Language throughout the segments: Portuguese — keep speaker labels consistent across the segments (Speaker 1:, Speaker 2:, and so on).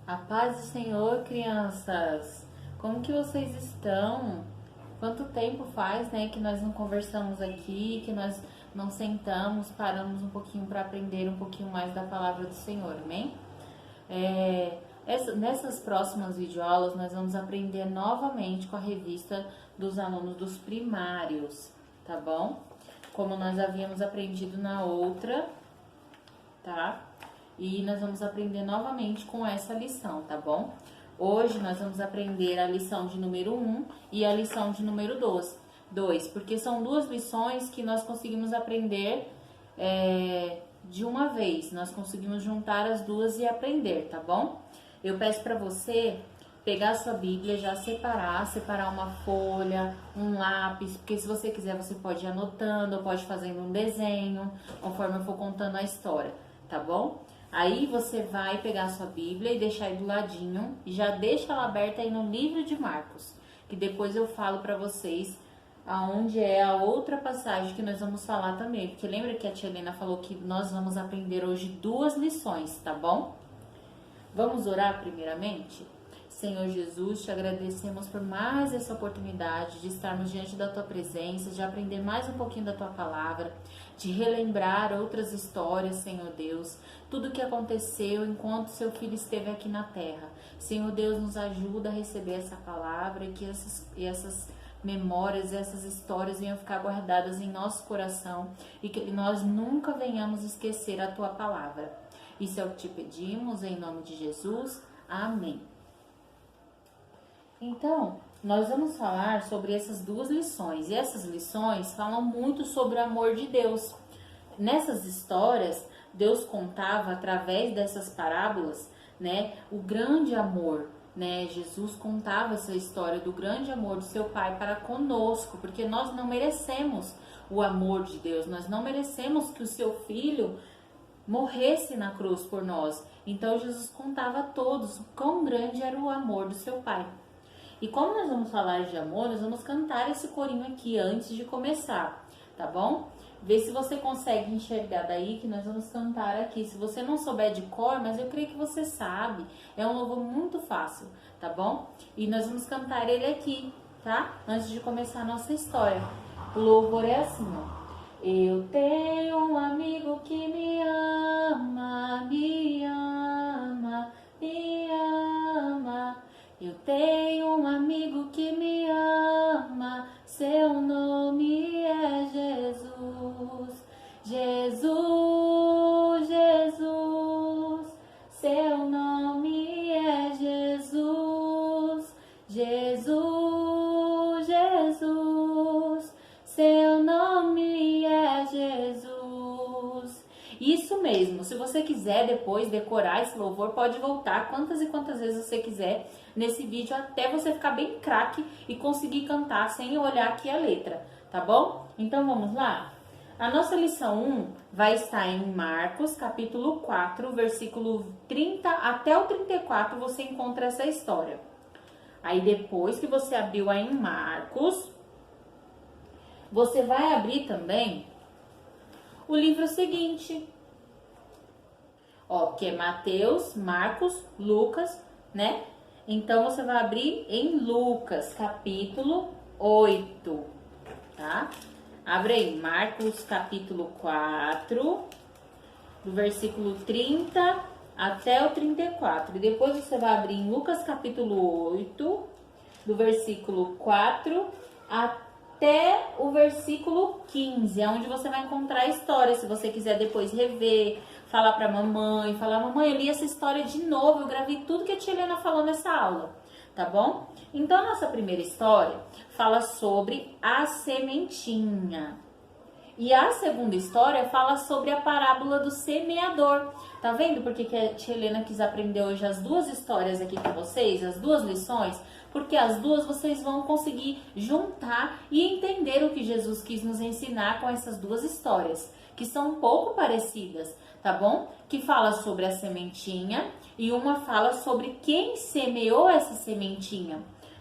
Speaker 1: A paz do Senhor, crianças! Como que vocês estão? Quanto tempo faz, né, que nós não conversamos aqui, que nós não sentamos, paramos um pouquinho para aprender um pouquinho mais da palavra do Senhor, amém? Nessas próximas videoaulas nós vamos aprender novamente com a revista dos alunos dos primários, tá bom? Como nós havíamos aprendido na outra, tá? E nós vamos aprender novamente com essa lição, tá bom? Hoje nós vamos aprender a lição de número 1 e a lição de número 2, porque são duas lições que nós conseguimos aprender de uma vez. Nós conseguimos juntar as duas e aprender, tá bom? Eu peço para você pegar a sua Bíblia, já separar uma folha, um lápis, porque se você quiser você pode ir anotando ou pode ir fazendo um desenho, conforme eu for contando a história, tá bom? Aí você vai pegar a sua Bíblia e deixar aí do ladinho e já deixa ela aberta aí no livro de Marcos, que depois eu falo para vocês aonde é a outra passagem que nós vamos falar também, porque lembra que a tia Helena falou que nós vamos aprender hoje duas lições, tá bom? Vamos orar primeiramente? Senhor Jesus, te agradecemos por mais essa oportunidade de estarmos diante da Tua presença, de aprender mais um pouquinho da Tua palavra, de relembrar outras histórias, Senhor Deus, tudo o que aconteceu enquanto Seu Filho esteve aqui na terra. Senhor Deus, nos ajuda a receber essa palavra e que essas memórias, essas histórias venham ficar guardadas em nosso coração e que nós nunca venhamos esquecer a Tua palavra. Isso é o que te pedimos, em nome de Jesus. Amém. Então, nós vamos falar sobre essas duas lições. E essas lições falam muito sobre o amor de Deus. Nessas histórias, Deus contava através dessas parábolas, né, o grande amor, né? Jesus contava essa história do grande amor do seu Pai para conosco, porque nós não merecemos o amor de Deus, nós não merecemos que o seu Filho morresse na cruz por nós. Então Jesus contava a todos o quão grande era o amor do seu Pai. E como nós vamos falar de amor, nós vamos cantar esse corinho aqui antes de começar, tá bom? Vê se você consegue enxergar daí que nós vamos cantar aqui. Se você não souber de cor, mas eu creio que você sabe, é um louvor muito fácil, tá bom? E nós vamos cantar ele aqui, tá? Antes de começar a nossa história. O louvor é assim, ó. Eu tenho um amigo que me ama, me ama, me ama. Eu tenho um amigo que me ama, seu nome é Jesus. Jesus, Jesus, seu nome é Jesus. Jesus, Jesus, seu nome é Jesus. Isso mesmo, se você quiser depois decorar esse louvor, pode voltar quantas e quantas vezes você quiser nesse vídeo, até você ficar bem craque e conseguir cantar sem olhar aqui a letra, tá bom? Então vamos lá? A nossa lição 1 vai estar em Marcos, capítulo 4, versículo 30 até o 34, você encontra essa história. Aí depois que você abriu aí em Marcos, você vai abrir também o livro seguinte, ó, que é Mateus, Marcos, Lucas, né? Então, você vai abrir em Lucas, capítulo 8, tá? Abre aí, Marcos, capítulo 4, do versículo 30 até o 34. E depois você vai abrir em Lucas, capítulo 8, do versículo 4 até o versículo 15, é onde você vai encontrar a história. Se você quiser depois rever, falar pra mamãe, falar: mamãe, eu li essa história de novo, eu gravei tudo que a tia Helena falou nessa aula, tá bom? Então, a nossa primeira história fala sobre a sementinha. E a segunda história fala sobre a parábola do semeador. Tá vendo por que a tia Helena quis aprender hoje as duas histórias aqui com vocês, as duas lições? Porque as duas vocês vão conseguir juntar e entender o que Jesus quis nos ensinar com essas duas histórias, que são um pouco parecidas, tá bom? Que fala sobre a sementinha e uma fala sobre quem semeou essa sementinha,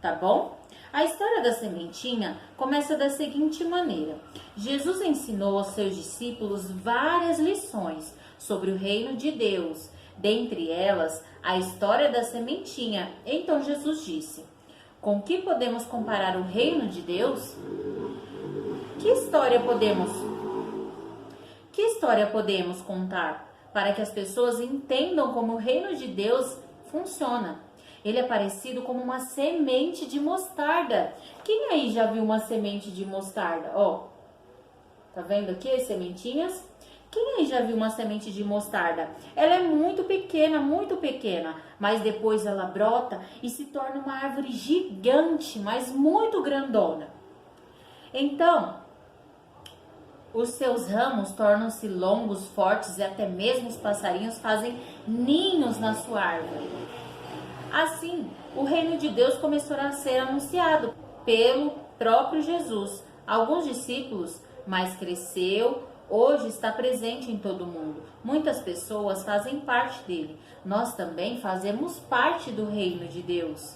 Speaker 1: tá bom? A história da sementinha começa da seguinte maneira: Jesus ensinou aos seus discípulos várias lições sobre o reino de Deus. dentre elas a história da sementinha. Então Jesus disse: com que podemos comparar o reino de Deus? Que história podemos contar para que as pessoas entendam como o reino de Deus funciona? Ele é parecido como uma semente de mostarda. Quem aí já viu uma semente de mostarda? Ó, tá vendo aqui as sementinhas? Quem aí já viu uma semente de mostarda? Ela é muito pequena, mas depois ela brota e se torna uma árvore gigante, mas muito grandona. Então, os seus ramos tornam-se longos, fortes e até mesmo os passarinhos fazem ninhos na sua árvore. Assim, o reino de Deus começou a ser anunciado pelo próprio Jesus. Alguns discípulos, mas cresceu, hoje está presente em todo mundo. Muitas pessoas fazem parte dele. Nós também fazemos parte do reino de Deus.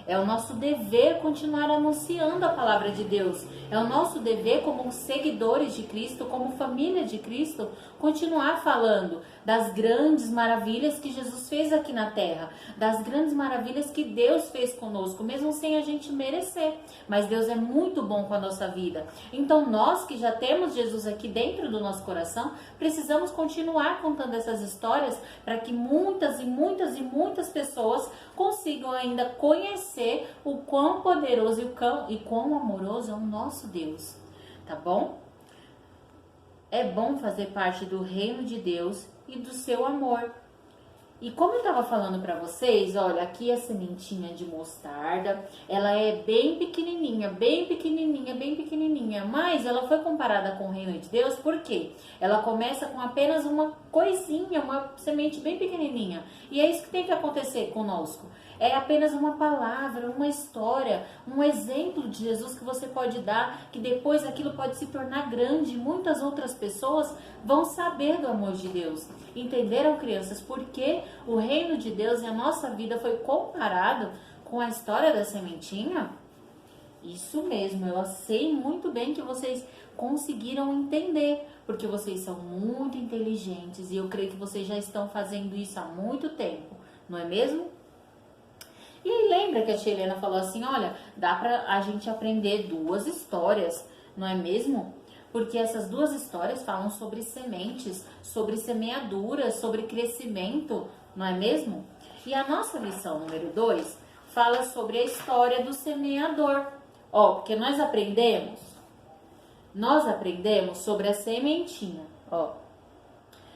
Speaker 1: É o nosso dever continuar anunciando a palavra de Deus. É o nosso dever como seguidores de Cristo, como família de Cristo, continuar falando das grandes maravilhas que Jesus fez aqui na terra, das grandes maravilhas que Deus fez conosco, mesmo sem a gente merecer. Mas Deus é muito bom com a nossa vida. Então nós que já temos Jesus aqui dentro do nosso coração, precisamos continuar contando essas histórias para que muitas e muitas pessoas consigam ainda conhecer o quão poderoso e quão amoroso é o nosso Deus, tá bom? É bom fazer parte do reino de Deus e do seu amor. E como eu estava falando para vocês, olha, aqui a sementinha de mostarda, ela é bem pequenininha, mas ela foi comparada com o reino de Deus, por quê? Ela começa com apenas uma coisinha, uma semente bem pequenininha, e é isso que tem que acontecer conosco. É apenas uma palavra, uma história, um exemplo de Jesus que você pode dar, que depois aquilo pode se tornar grande e muitas outras pessoas vão saber do amor de Deus. Entenderam, crianças, porque o reino de Deus e a nossa vida foi comparado com a história da sementinha? Isso mesmo, eu sei muito bem que vocês conseguiram entender, porque vocês são muito inteligentes e eu creio que vocês já estão fazendo isso há muito tempo, não é mesmo? E aí lembra que a tia Helena falou assim, olha, dá pra a gente aprender duas histórias, não é mesmo? Porque essas duas histórias falam sobre sementes, sobre semeadura, sobre crescimento, não é mesmo? E a nossa lição número 2 fala sobre a história do semeador. Ó, porque nós aprendemos sobre a sementinha, ó.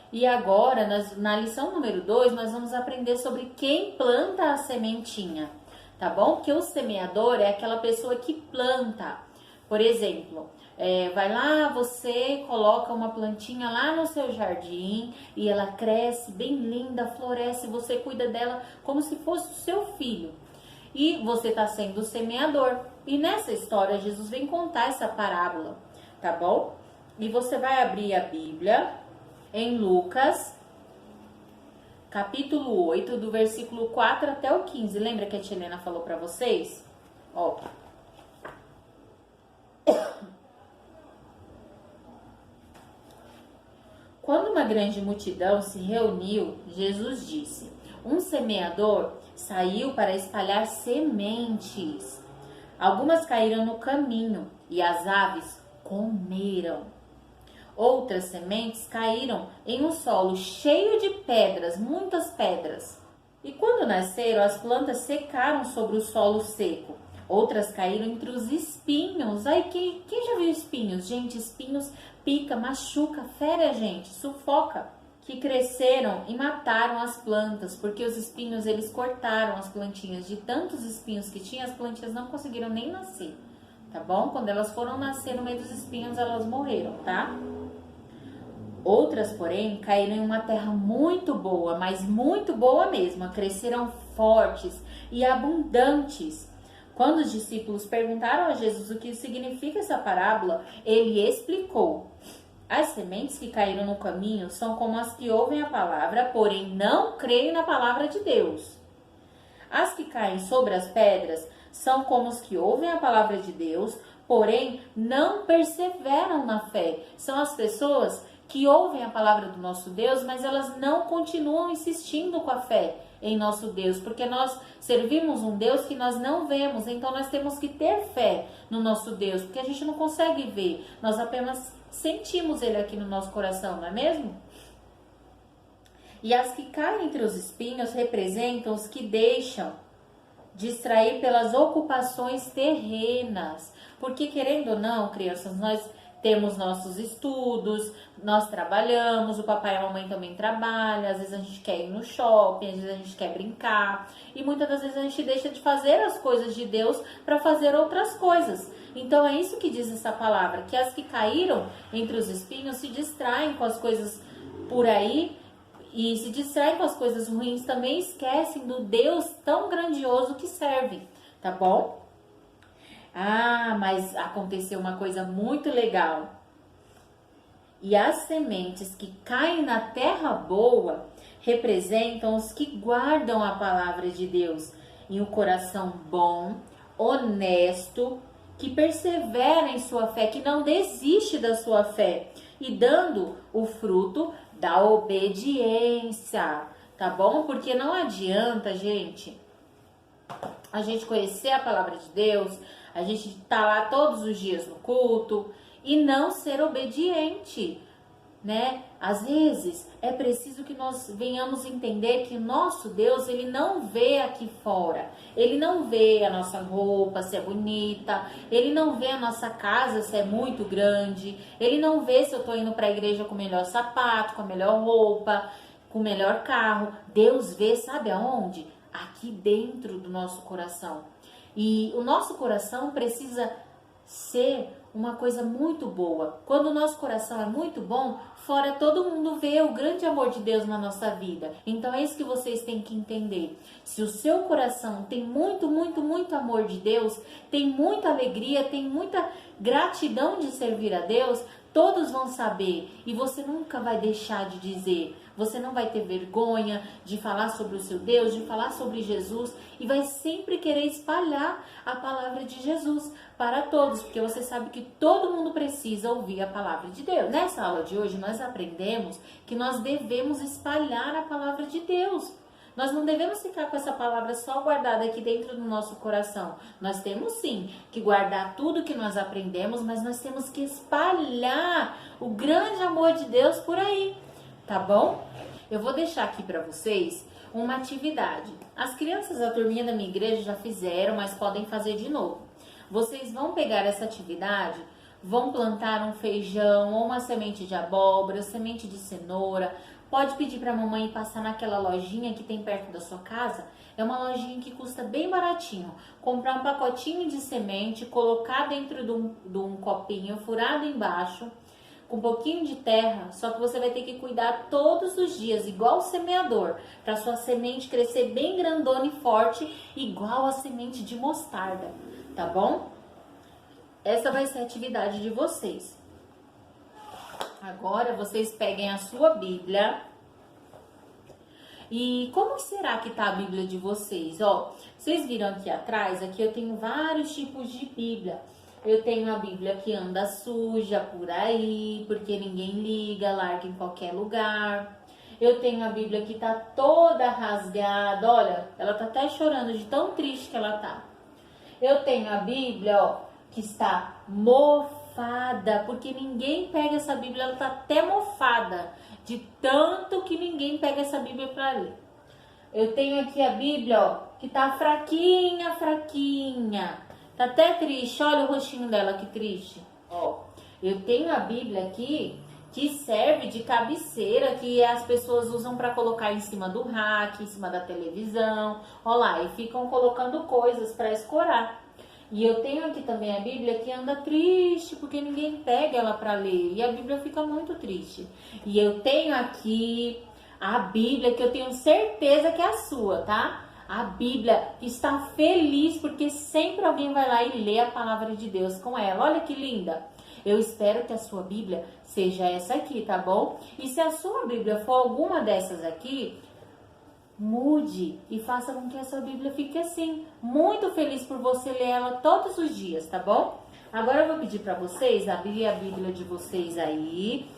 Speaker 1: E agora, na lição número 2, nós vamos aprender sobre quem planta a sementinha, tá bom? Porque o semeador é aquela pessoa que planta. Por exemplo, vai lá, você coloca uma plantinha lá no seu jardim e ela cresce bem linda, floresce, você cuida dela como se fosse o seu filho. E você está sendo o semeador. E nessa história, Jesus vem contar essa parábola, tá bom? E você vai abrir a Bíblia em Lucas, capítulo 8, do versículo 4 até o 15. Lembra que a tia Helena falou para vocês? Ó. Quando uma grande multidão se reuniu, Jesus disse: um semeador saiu para espalhar sementes. Algumas caíram no caminho e as aves comeram. Outras sementes caíram em um solo cheio de pedras, muitas pedras. E quando nasceram, as plantas secaram sobre o solo seco. Outras caíram entre os espinhos. Ai, quem já viu espinhos? Gente, espinhos pica, machuca, fere a gente, sufoca. Que cresceram e mataram as plantas, porque os espinhos, eles cortaram as plantinhas. De tantos espinhos que tinha, as plantinhas não conseguiram nem nascer, tá bom? Quando elas foram nascer no meio dos espinhos, elas morreram, tá? Outras, porém, caíram em uma terra muito boa, mas muito boa mesmo. Cresceram fortes e abundantes. Quando os discípulos perguntaram a Jesus o que significa essa parábola, ele explicou: as sementes que caíram no caminho são como as que ouvem a palavra, porém não creem na palavra de Deus. As que caem sobre as pedras são como os que ouvem a palavra de Deus, porém não perseveram na fé. São as pessoas que ouvem a palavra do nosso Deus, mas elas não continuam insistindo com a fé em nosso Deus, porque nós servimos um Deus que nós não vemos, então nós temos que ter fé no nosso Deus, porque a gente não consegue ver, nós apenas sentimos Ele aqui no nosso coração, não é mesmo? E as que caem entre os espinhos representam os que deixam distrair pelas ocupações terrenas. Porque, querendo ou não, crianças, nós temos nossos estudos, nós trabalhamos, o papai e a mamãe também trabalham, às vezes a gente quer ir no shopping, às vezes a gente quer brincar, e muitas das vezes a gente deixa de fazer as coisas de Deus para fazer outras coisas. Então é isso que diz essa palavra, que as que caíram entre os espinhos se distraem com as coisas por aí, e se distraem com as coisas ruins, também esquecem do Deus tão grandioso que serve, tá bom? Ah, mas aconteceu uma coisa muito legal. E as sementes que caem na terra boa representam os que guardam a palavra de Deus em um coração bom, honesto, que persevera em sua fé, que não desiste da sua fé e dando o fruto da obediência, tá bom? Porque não adianta, gente, a gente conhecer a palavra de Deus, a gente tá lá todos os dias no culto e não ser obediente, né? Às vezes é preciso que nós venhamos entender que o nosso Deus, ele não vê aqui fora, ele não vê a nossa roupa se é bonita, ele não vê a nossa casa se é muito grande, ele não vê se eu tô indo para a igreja com o melhor sapato, com a melhor roupa, com o melhor carro. Deus vê, sabe aonde? Aqui dentro do nosso coração. E o nosso coração precisa ser uma coisa muito boa. Quando o nosso coração é muito bom, fora todo mundo vê o grande amor de Deus na nossa vida. Então é isso que vocês têm que entender. Se o seu coração tem muito, muito, muito amor de Deus, tem muita alegria, tem muita gratidão de servir a Deus, todos vão saber e você nunca vai deixar de dizer. Você não vai ter vergonha de falar sobre o seu Deus, de falar sobre Jesus e vai sempre querer espalhar a palavra de Jesus para todos, porque você sabe que todo mundo precisa ouvir a palavra de Deus. Nessa aula de hoje nós aprendemos que nós devemos espalhar a palavra de Deus. Nós não devemos ficar com essa palavra só guardada aqui dentro do nosso coração. Nós temos sim que guardar tudo que nós aprendemos, mas nós temos que espalhar o grande amor de Deus por aí, tá bom? Eu vou deixar aqui para vocês uma atividade. As crianças da turminha da minha igreja já fizeram, mas podem fazer de novo. Vocês vão pegar essa atividade, vão plantar um feijão ou uma semente de abóbora, semente de cenoura. Pode pedir para a mamãe passar naquela lojinha que tem perto da sua casa. É uma lojinha que custa bem baratinho. Comprar um pacotinho de semente, colocar dentro de um copinho, furado embaixo, com um pouquinho de terra. Só que você vai ter que cuidar todos os dias, igual o semeador, para sua semente crescer bem grandona e forte, igual a semente de mostarda, tá bom? Essa vai ser a atividade de vocês. Agora vocês peguem a sua Bíblia. E como será que tá a Bíblia de vocês? Ó, vocês viram aqui atrás, aqui eu tenho vários tipos de Bíblia. Eu tenho a Bíblia que anda suja por aí, porque ninguém liga, larga em qualquer lugar. Eu tenho a Bíblia que tá toda rasgada, olha, ela tá até chorando de tão triste que ela tá. Eu tenho a Bíblia, ó, que está mofada, porque ninguém pega essa Bíblia, ela tá até mofada, de tanto que ninguém pega essa Bíblia para ler. Eu tenho aqui a Bíblia, ó, que tá fraquinha, fraquinha. Tá até triste, olha o rostinho dela, que triste. Ó, eu tenho a Bíblia aqui que serve de cabeceira, que as pessoas usam para colocar em cima do rack, em cima da televisão. Ó lá, e ficam colocando coisas para escorar. E eu tenho aqui também a Bíblia que anda triste, porque ninguém pega ela para ler. E a Bíblia fica muito triste. E eu tenho aqui a Bíblia que eu tenho certeza que é a sua, tá? A Bíblia está feliz porque sempre alguém vai lá e lê a palavra de Deus com ela. Olha que linda! Eu espero que a sua Bíblia seja essa aqui, tá bom? E se a sua Bíblia for alguma dessas aqui, mude e faça com que a sua Bíblia fique assim, muito feliz por você ler ela todos os dias, tá bom? Agora eu vou pedir para vocês abrir a Bíblia de vocês aí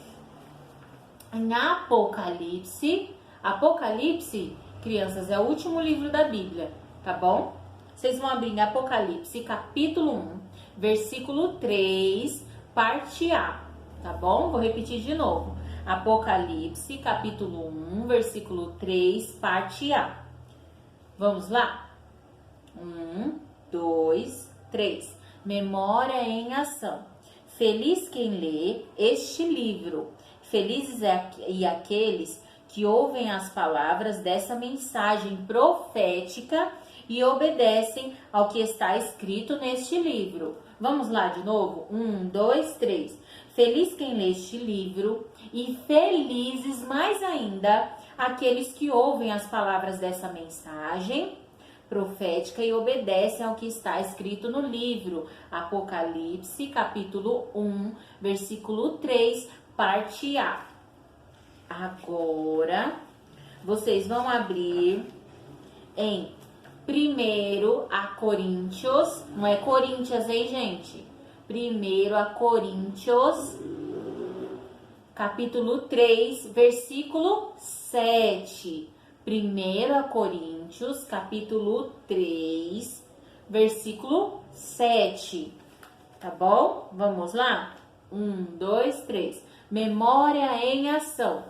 Speaker 1: em Apocalipse. Apocalipse, crianças, é o último livro da Bíblia, tá bom? Vocês vão abrir em Apocalipse, capítulo 1, versículo 3, parte A, tá bom? Vou repetir de novo. Apocalipse, capítulo 1, versículo 3, parte A. Vamos lá? 1, 2, 3. Memória em ação. Feliz quem lê este livro. Felizes e aqueles que ouvem as palavras dessa mensagem profética e obedecem ao que está escrito neste livro. Vamos lá de novo? 1, 2, 3. Feliz quem lê este livro e felizes mais ainda aqueles que ouvem as palavras dessa mensagem profética e obedecem ao que está escrito no livro. Apocalipse, capítulo 1, versículo 3, parte A. Agora, vocês vão abrir em 1 a Coríntios, não é Coríntias, hein, gente? 1 a Coríntios, capítulo 3, versículo 7. 1 a Coríntios, capítulo 3, versículo 7. Tá bom? Vamos lá? 1, 2, 3. Memória em ação.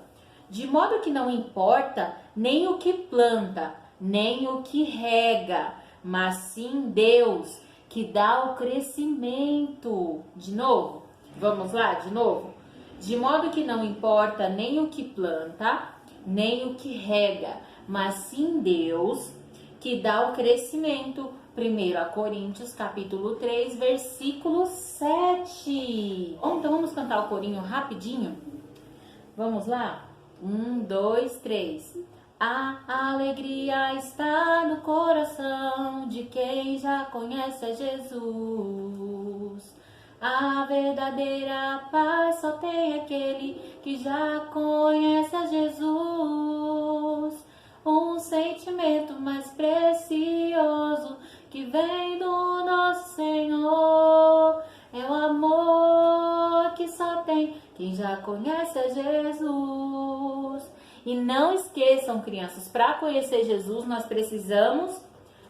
Speaker 1: De modo que não importa nem o que planta, nem o que rega, mas sim Deus que dá o crescimento. De novo? Vamos lá, de novo? De modo que não importa nem o que planta, nem o que rega, mas sim Deus que dá o crescimento. 1 a Coríntios, capítulo 3, versículo 7. Bom, então vamos cantar o corinho rapidinho? Vamos lá? 1, 2, 3. A alegria está no coração de quem já conhece a Jesus. A verdadeira paz só tem aquele que já conhece a Jesus. Um sentimento mais precioso que vem do nosso Senhor é o amor que só tem quem já conhece a Jesus. E não esqueçam, crianças, para conhecer Jesus nós precisamos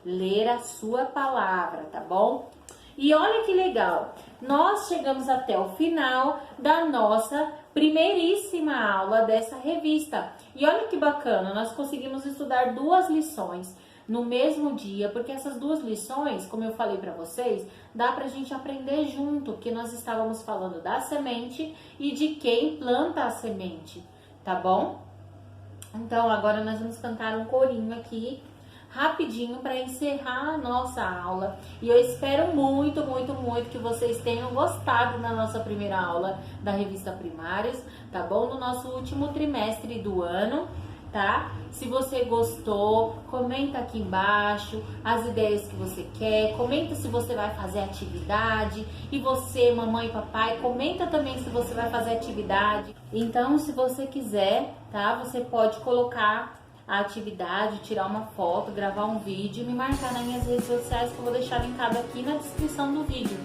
Speaker 1: ler a sua palavra, tá bom? E olha que legal, nós chegamos até o final da nossa primeiríssima aula dessa revista. E olha que bacana, nós conseguimos estudar 2 lições no mesmo dia, porque essas 2 lições, como eu falei para vocês, dá pra gente aprender junto, que nós estávamos falando da semente e de quem planta a semente, tá bom? Então agora nós vamos cantar um corinho aqui, rapidinho, para encerrar a nossa aula. E eu espero muito, muito, muito que vocês tenham gostado da nossa primeira aula da revista Primários, tá bom? No nosso último trimestre do ano, tá? Se você gostou, comenta aqui embaixo as ideias que você quer, comenta se você vai fazer atividade, e você, mamãe e papai, comenta também se você vai fazer atividade. Então, se você quiser, tá? Você pode colocar a atividade, tirar uma foto, gravar um vídeo e me marcar nas minhas redes sociais, que eu vou deixar linkado aqui na descrição do vídeo.